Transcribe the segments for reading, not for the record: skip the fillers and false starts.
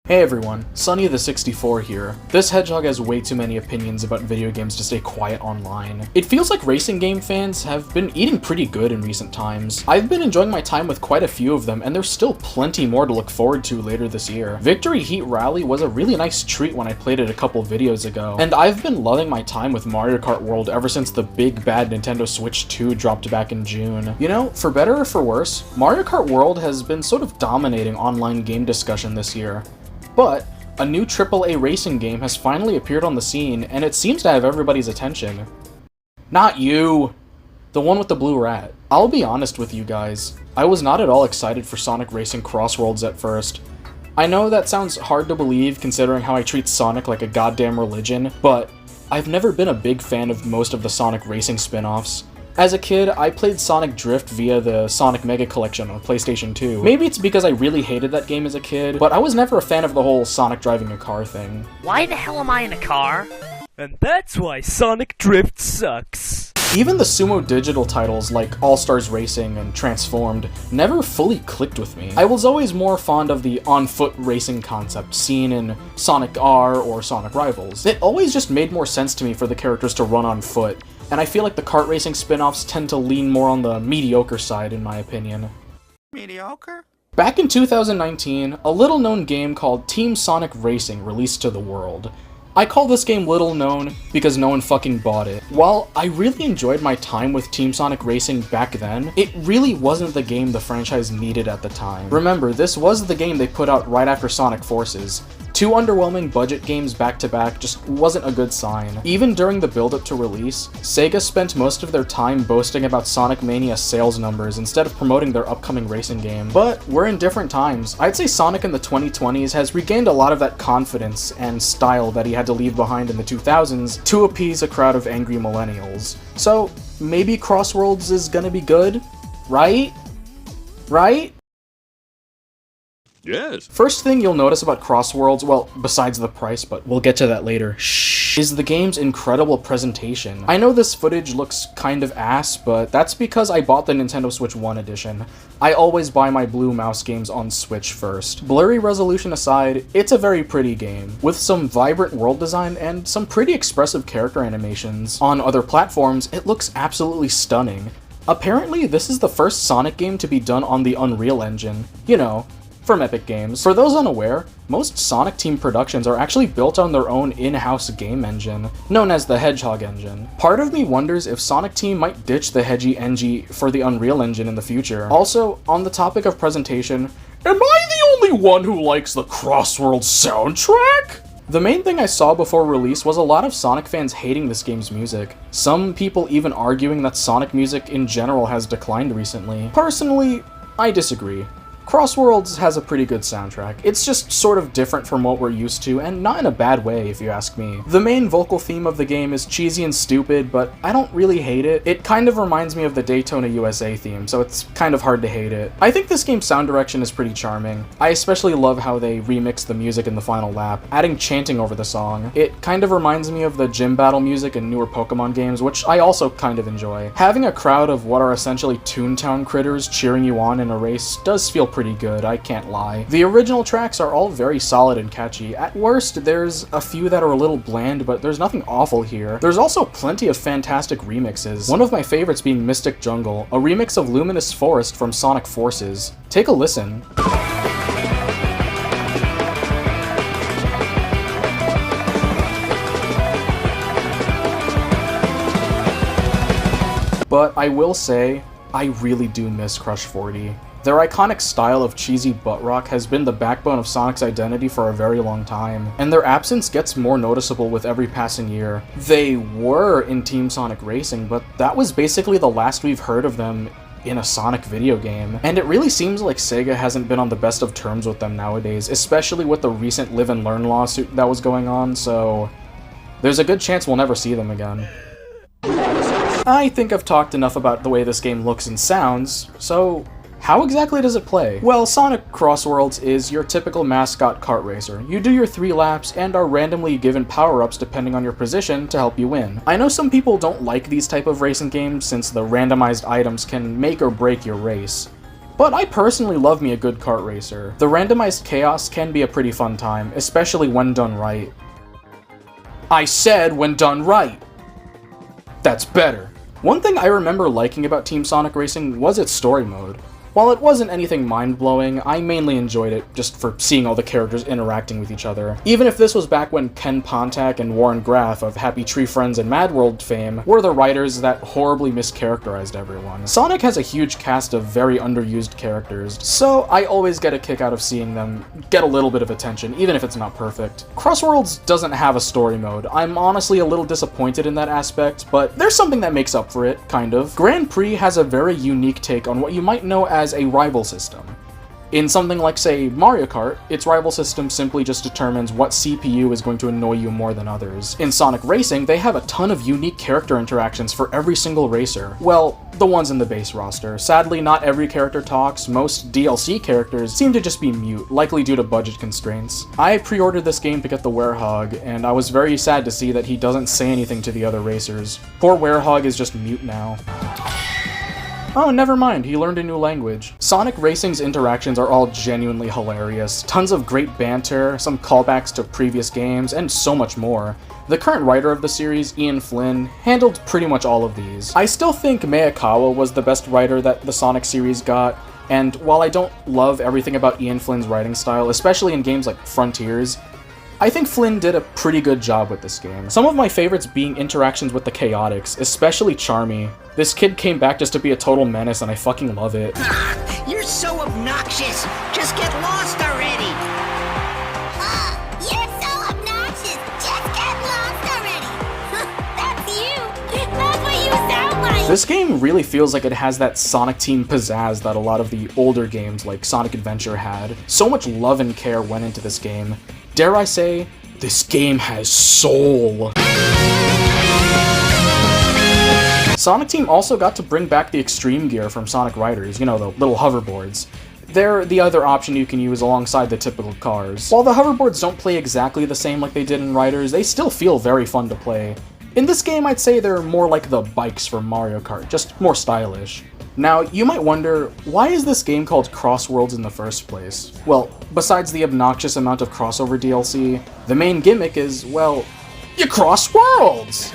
Hey everyone, Sunnie64 here. This hedgehog has way too many opinions about video games to stay quiet online. It feels like racing game fans have been eating pretty good in recent times. I've been enjoying my time with quite a few of them, and there's still plenty more to look forward to later this year. Victory Heat Rally was a really nice treat when I played it a couple videos ago, and I've been loving my time with Mario Kart World ever since the big bad Nintendo Switch 2 dropped back in June. You know, for better or for worse, Mario Kart World has been sort of dominating online game discussion this year. But a new AAA racing game has finally appeared on the scene, and it seems to have everybody's attention. Not you! The one with the blue rat. I'll be honest with you guys, I was not at all excited for Sonic Racing Crossworlds at first. I know that sounds hard to believe considering how I treat Sonic like a goddamn religion, but I've never been a big fan of most of the Sonic Racing spin-offs. As a kid, I played Sonic Drift via the Sonic Mega Collection on PlayStation 2. Maybe it's because I really hated that game as a kid, but I was never a fan of the whole Sonic driving a car thing. Why the hell am I in a car? And that's why Sonic Drift sucks. Even the Sumo Digital titles like All-Stars Racing and Transformed never fully clicked with me. I was always more fond of the on-foot racing concept seen in Sonic R or Sonic Rivals. It always just made more sense to me for the characters to run on foot, and I feel like the kart racing spin-offs tend to lean more on the mediocre side in my opinion. Mediocre? Back in 2019, a little-known game called Team Sonic Racing released to the world. I call this game little known because no one fucking bought it. While I really enjoyed my time with Team Sonic Racing back then, it really wasn't the game the franchise needed at the time. Remember, this was the game they put out right after Sonic Forces. Two underwhelming budget games back-to-back just wasn't a good sign. Even during the build-up to release, Sega spent most of their time boasting about Sonic Mania sales numbers instead of promoting their upcoming racing game. But we're in different times. I'd say Sonic in the 2020s has regained a lot of that confidence and style that he had to leave behind in the 2000s to appease a crowd of angry millennials. So maybe Crossworlds is gonna be good? Right? Right? Yes. First thing you'll notice about Crossworlds, well, besides the price, but we'll get to that later, is the game's incredible presentation. I know this footage looks kind of ass, but that's because I bought the Nintendo Switch 1 edition. I always buy my Blue Mouse games on Switch first. Blurry resolution aside, it's a very pretty game, with some vibrant world design and some pretty expressive character animations. On other platforms, it looks absolutely stunning. Apparently, this is the first Sonic game to be done on the Unreal Engine. You know, from Epic Games. For those unaware, most Sonic Team productions are actually built on their own in-house game engine, known as the Hedgehog engine. Part of me wonders if Sonic Team might ditch the Hedgie NG for the Unreal Engine in the future. Also, on the topic of presentation, am I the only one who likes the Crossworlds soundtrack? The main thing I saw before release was a lot of Sonic fans hating this game's music. Some people even arguing that Sonic music in general has declined recently. Personally, I disagree. Crossworlds has a pretty good soundtrack. It's just sort of different from what we're used to, and not in a bad way if you ask me. The main vocal theme of the game is cheesy and stupid, but I don't really hate it. It kind of reminds me of the Daytona USA theme, so it's kind of hard to hate it. I think this game's sound direction is pretty charming. I especially love how they remix the music in the final lap, adding chanting over the song. It kind of reminds me of the gym battle music in newer Pokemon games, which I also kind of enjoy. Having a crowd of what are essentially Toontown critters cheering you on in a race does feel pretty good, I can't lie. The original tracks are all very solid and catchy. At worst, there's a few that are a little bland, but there's nothing awful here. There's also plenty of fantastic remixes, one of my favorites being Mystic Jungle, a remix of Luminous Forest from Sonic Forces. Take a listen. But I will say, I really do miss Crush 40. Their iconic style of cheesy butt rock has been the backbone of Sonic's identity for a very long time, and their absence gets more noticeable with every passing year. They were in Team Sonic Racing, but that was basically the last we've heard of them in a Sonic video game, and it really seems like Sega hasn't been on the best of terms with them nowadays, especially with the recent Live and Learn lawsuit that was going on, so there's a good chance we'll never see them again. I think I've talked enough about the way this game looks and sounds, so how exactly does it play? Well, Sonic Crossworlds is your typical mascot kart racer. You do your 3 laps and are randomly given power-ups depending on your position to help you win. I know some people don't like these type of racing games since the randomized items can make or break your race. but I personally love me a good kart racer. The randomized chaos can be a pretty fun time, especially when done right. I said when done right! That's better. One thing I remember liking about Team Sonic Racing was its story mode. While it wasn't anything mind-blowing, I mainly enjoyed it just for seeing all the characters interacting with each other. Even if this was back when Ken Pontac and Warren Graff of Happy Tree Friends and Mad World fame were the writers that horribly mischaracterized everyone. Sonic has a huge cast of very underused characters, so I always get a kick out of seeing them get a little bit of attention, even if it's not perfect. Crossworlds doesn't have a story mode. I'm honestly a little disappointed in that aspect, but there's something that makes up for it, kind of. Grand Prix has a very unique take on what you might know as a rival system. In something like, say, Mario Kart, its rival system simply just determines what CPU is going to annoy you more than others. In Sonic Racing, they have a ton of unique character interactions for every single racer. Well, the ones in the base roster. Sadly, not every character talks. Most DLC characters seem to just be mute, likely due to budget constraints. I pre-ordered this game to get the Werehog, and I was very sad to see that he doesn't say anything to the other racers. Poor Werehog is just mute now. Oh, never mind, he learned a new language. Sonic Racing's interactions are all genuinely hilarious. Tons of great banter, some callbacks to previous games, and so much more. The current writer of the series, Ian Flynn, handled pretty much all of these. I still think Miyakawa was the best writer that the Sonic series got, and while I don't love everything about Ian Flynn's writing style, especially in games like Frontiers, I think Flynn did a pretty good job with this game. Some of my favorites being interactions with the Chaotix, especially Charmy. This kid came back just to be a total menace and I fucking love it. You're so obnoxious! Just get lost already! You're so obnoxious! Just get lost already! That's you! That's what you sound like! This game really feels like it has that Sonic Team pizzazz that a lot of the older games like Sonic Adventure had. So much love and care went into this game. Dare I say, this game has soul. Sonic Team also got to bring back the Extreme Gear from Sonic Riders, you know, the little hoverboards. They're the other option you can use alongside the typical cars. While the hoverboards don't play exactly the same like they did in Riders, they still feel very fun to play. In this game, I'd say they're more like the bikes from Mario Kart, just more stylish. Now, you might wonder, why is this game called Crossworlds in the first place? Well, besides the obnoxious amount of crossover DLC, the main gimmick is, well, you cross worlds!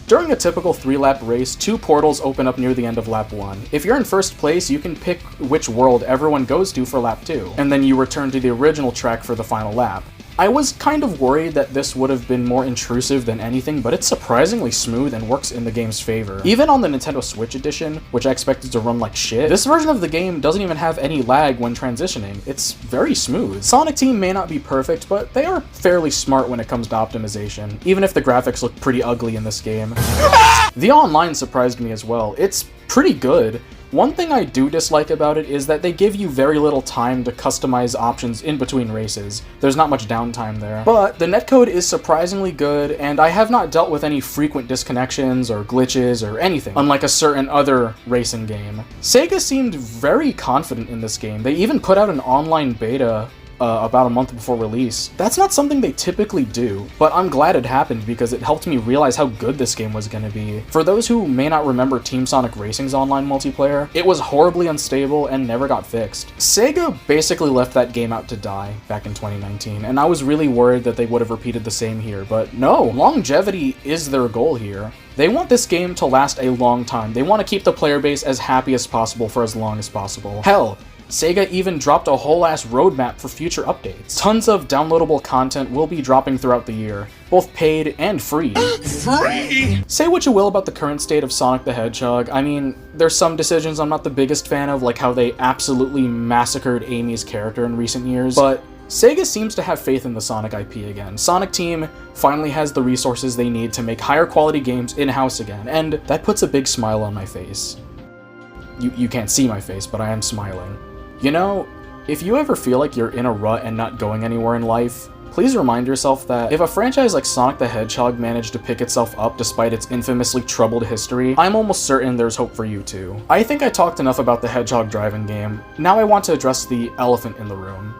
During a typical 3-lap race, 2 portals open up near the end of lap 1. If you're in first place, you can pick which world everyone goes to for lap 2, and then you return to the original track for the final lap. I was kind of worried that this would have been more intrusive than anything, but it's surprisingly smooth and works in the game's favor. Even on the Nintendo Switch edition, which I expected to run like shit, this version of the game doesn't even have any lag when transitioning. It's very smooth. Sonic Team may not be perfect, but they are fairly smart when it comes to optimization, even if the graphics look pretty ugly in this game. The online surprised me as well. It's pretty good. One thing I do dislike about it is that they give you very little time to customize options in between races. There's not much downtime there. But the netcode is surprisingly good, and I have not dealt with any frequent disconnections or glitches or anything, unlike a certain other racing game. Sega seemed very confident in this game. They even put out an online beta about a month before release. That's not something they typically do, but I'm glad it happened because it helped me realize how good this game was gonna be. For those who may not remember Team Sonic Racing's online multiplayer, it was horribly unstable and never got fixed. Sega basically left that game out to die back in 2019, and I was really worried that they would have repeated the same here, but no, longevity is their goal here. They want this game to last a long time. They want to keep the player base as happy as possible for as long as possible. Hell, Sega even dropped a whole-ass roadmap for future updates. Tons of downloadable content will be dropping throughout the year, both paid and free. Free! Say what you will about the current state of Sonic the Hedgehog. I mean, there's some decisions I'm not the biggest fan of, like how they absolutely massacred Amy's character in recent years, but Sega seems to have faith in the Sonic IP again. Sonic Team finally has the resources they need to make higher quality games in-house again, and that puts a big smile on my face. You can't see my face, but I am smiling. You know, if you ever feel like you're in a rut and not going anywhere in life, please remind yourself that if a franchise like Sonic the Hedgehog managed to pick itself up despite its infamously troubled history, I'm almost certain there's hope for you too. I think I talked enough about the Hedgehog driving game. Now I want to address the elephant in the room.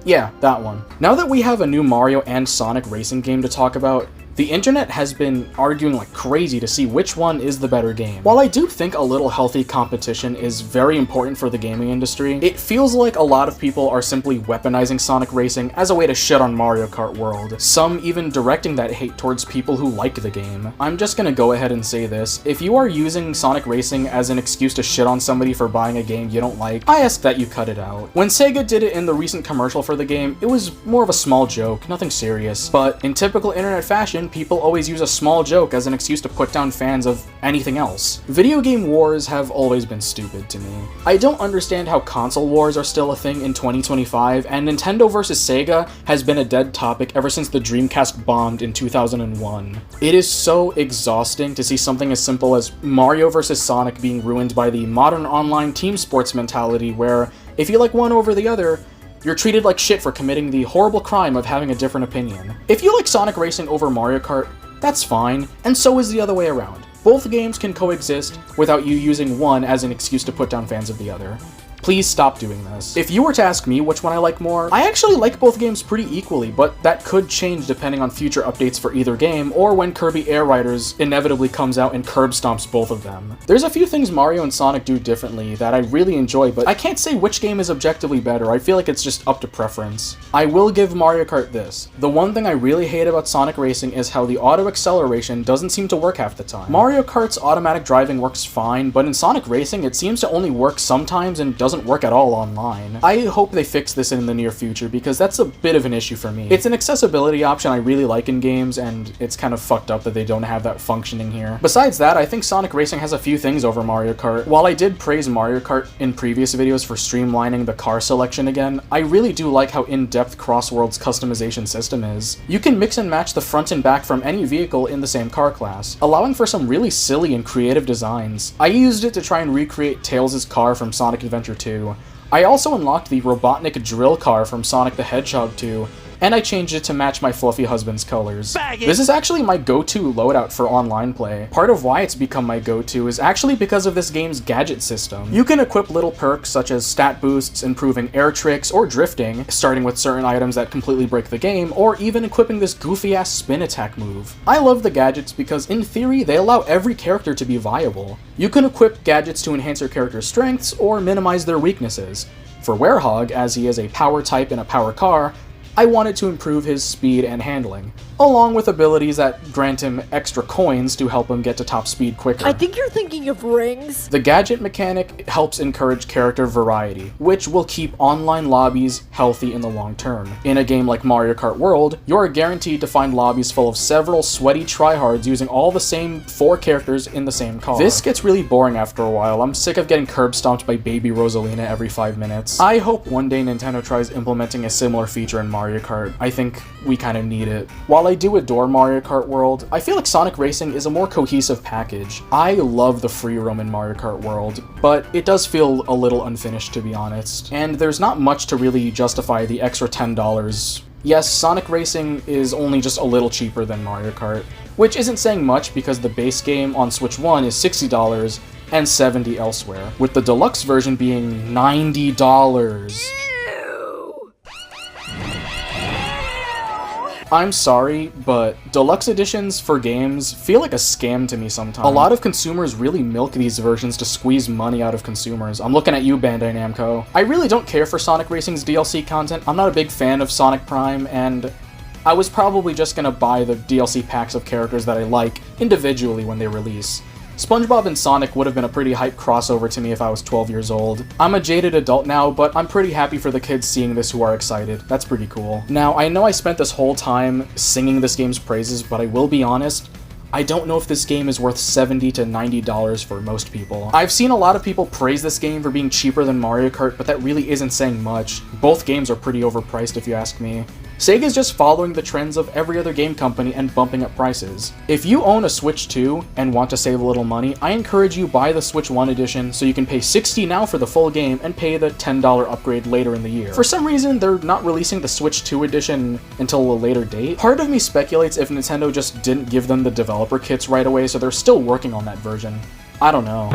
Yeah, that one. Now that we have a new Mario and Sonic racing game to talk about, The internet has been arguing like crazy to see which one is the better game. While I do think a little healthy competition is very important for the gaming industry, it feels like a lot of people are simply weaponizing Sonic Racing as a way to shit on Mario Kart World, some even directing that hate towards people who like the game. I'm just gonna go ahead and say this: if you are using Sonic Racing as an excuse to shit on somebody for buying a game you don't like, I ask that you cut it out. When Sega did it in the recent commercial for the game, it was more of a small joke, nothing serious, but in typical internet fashion, people always use a small joke as an excuse to put down fans of anything else. Video game wars have always been stupid to me. I don't understand how console wars are still a thing in 2025, and Nintendo versus Sega has been a dead topic ever since the Dreamcast bombed in 2001. It is so exhausting to see something as simple as Mario versus Sonic being ruined by the modern online team sports mentality where, if you like one over the other, you're treated like shit for committing the horrible crime of having a different opinion. If you like Sonic Racing over Mario Kart, that's fine, and so is the other way around. Both games can coexist without you using one as an excuse to put down fans of the other. Please stop doing this. If you were to ask me which one I like more, I actually like both games pretty equally, but that could change depending on future updates for either game, or when Kirby Air Riders inevitably comes out and curb stomps both of them. There's a few things Mario and Sonic do differently that I really enjoy, but I can't say which game is objectively better. I feel like it's just up to preference. I will give Mario Kart this: the one thing I really hate about Sonic Racing is how the auto acceleration doesn't seem to work half the time. Mario Kart's automatic driving works fine, but in Sonic Racing it seems to only work sometimes and doesn't work at all online. I hope they fix this in the near future because that's a bit of an issue for me. It's an accessibility option I really like in games, and it's kind of fucked up that they don't have that functioning here. Besides that, I think Sonic Racing has a few things over Mario Kart. While I did praise Mario Kart in previous videos for streamlining the car selection again, I really do like how in-depth Crossworlds' customization system is. You can mix and match the front and back from any vehicle in the same car class, allowing for some really silly and creative designs. I used it to try and recreate Tails' car from Sonic Adventure 2. I also unlocked the Robotnik drill car from Sonic the Hedgehog 2, and I changed it to match my fluffy husband's colors. This is actually my go-to loadout for online play. Part of why it's become my go-to is actually because of this game's gadget system. You can equip little perks such as stat boosts, improving air tricks, or drifting, starting with certain items that completely break the game, or even equipping this goofy-ass spin attack move. I love the gadgets because, in theory, they allow every character to be viable. You can equip gadgets to enhance your character's strengths, or minimize their weaknesses. For Werehog, as he is a power type in a power car, I wanted to improve his speed and handling, along with abilities that grant him extra coins to help him get to top speed quicker. I think you're thinking of rings. The gadget mechanic helps encourage character variety, which will keep online lobbies healthy in the long term. In a game like Mario Kart World, you're guaranteed to find lobbies full of several sweaty tryhards using all the same 4 characters in the same car. This gets really boring after a while. I'm sick of getting curb stomped by baby Rosalina every 5 minutes. I hope one day Nintendo tries implementing a similar feature in Mario Kart. I think we kind of need it. While I do adore Mario Kart World, I feel like Sonic Racing is a more cohesive package. I love the free roam in Mario Kart World, but it does feel a little unfinished, to be honest. And there's not much to really justify the extra $10. Yes, Sonic Racing is only just a little cheaper than Mario Kart, which isn't saying much because the base game on Switch 1 is $60 and $70 elsewhere, with the deluxe version being $90. I'm sorry, but deluxe editions for games feel like a scam to me sometimes. A lot of consumers really milk these versions to squeeze money out of consumers. I'm looking at you, Bandai Namco. I really don't care for Sonic Racing's DLC content. I'm not a big fan of Sonic Prime, and I was probably just gonna buy the DLC packs of characters that I like individually when they release. SpongeBob and Sonic would have been a pretty hype crossover to me if I was 12 years old. I'm a jaded adult now, but I'm pretty happy for the kids seeing this who are excited. That's pretty cool. Now, I know I spent this whole time singing this game's praises, but I will be honest, I don't know if this game is worth $70 to $90 for most people. I've seen a lot of people praise this game for being cheaper than Mario Kart, but that really isn't saying much. Both games are pretty overpriced if you ask me. Sega's just following the trends of every other game company and bumping up prices. If you own a Switch 2 and want to save a little money, I encourage you buy the Switch 1 edition so you can pay $60 now for the full game and pay the $10 upgrade later in the year. For some reason, they're not releasing the Switch 2 edition until a later date. Part of me speculates if Nintendo just didn't give them the developer kits right away, so they're still working on that version. I don't know.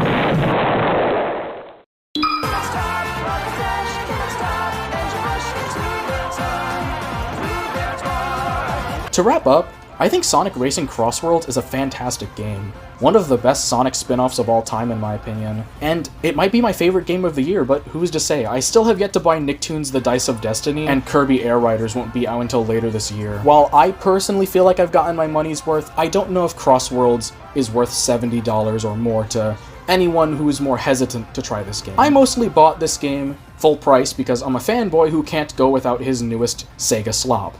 To wrap up, I think Sonic Racing Crossworlds is a fantastic game. One of the best Sonic spin-offs of all time in my opinion. And it might be my favorite game of the year, but who's to say? I still have yet to buy Nicktoons The Dice of Destiny, and Kirby Air Riders won't be out until later this year. While I personally feel like I've gotten my money's worth, I don't know if Crossworlds is worth $70 or more to anyone who is more hesitant to try this game. I mostly bought this game full price because I'm a fanboy who can't go without his newest Sega slop.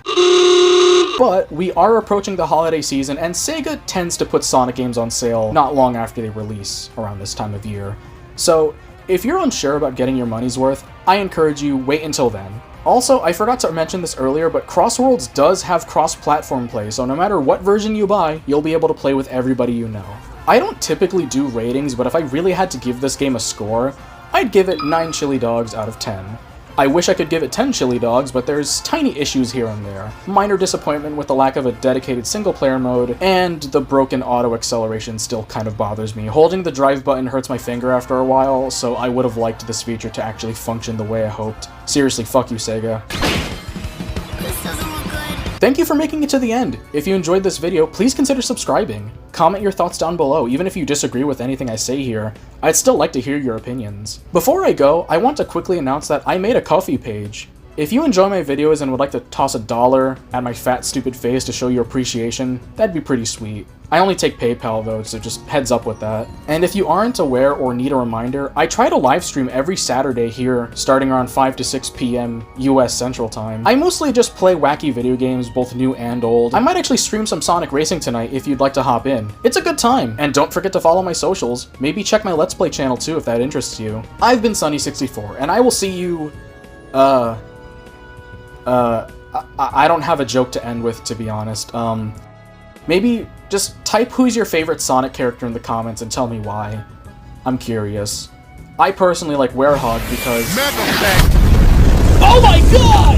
But we are approaching the holiday season, and Sega tends to put Sonic games on sale not long after they release, around this time of year. So, if you're unsure about getting your money's worth, I encourage you, wait until then. Also, I forgot to mention this earlier, but Crossworlds does have cross-platform play, so no matter what version you buy, you'll be able to play with everybody you know. I don't typically do ratings, but if I really had to give this game a score, I'd give it 9 chili dogs out of 10. I wish I could give it 10 chili dogs, but there's tiny issues here and there. Minor disappointment with the lack of a dedicated single-player mode, and the broken auto-acceleration still kind of bothers me. Holding the drive button hurts my finger after a while, so I would have liked this feature to actually function the way I hoped. Seriously, fuck you, Sega. This doesn't look good. Thank you for making it to the end. If you enjoyed this video, please consider subscribing. Comment your thoughts down below, even if you disagree with anything I say here. I'd still like to hear your opinions. Before I go, I want to quickly announce that I made a Ko-fi page. If you enjoy my videos and would like to toss $1 at my fat, stupid face to show your appreciation, that'd be pretty sweet. I only take PayPal though, so just heads up with that. And if you aren't aware or need a reminder, I try to live stream every Saturday here, starting around 5 to 6 p.m. US Central Time. I mostly just play wacky video games, both new and old. I might actually stream some Sonic Racing tonight if you'd like to hop in. It's a good time, and don't forget to follow my socials. Maybe check my Let's Play channel too if that interests you. I've been Sunnie64, and I will see you, I don't have a joke to end with, to be honest. Maybe just type who's your favorite Sonic character in the comments and tell me why. I'm curious. I personally like Werehog because— Oh my god!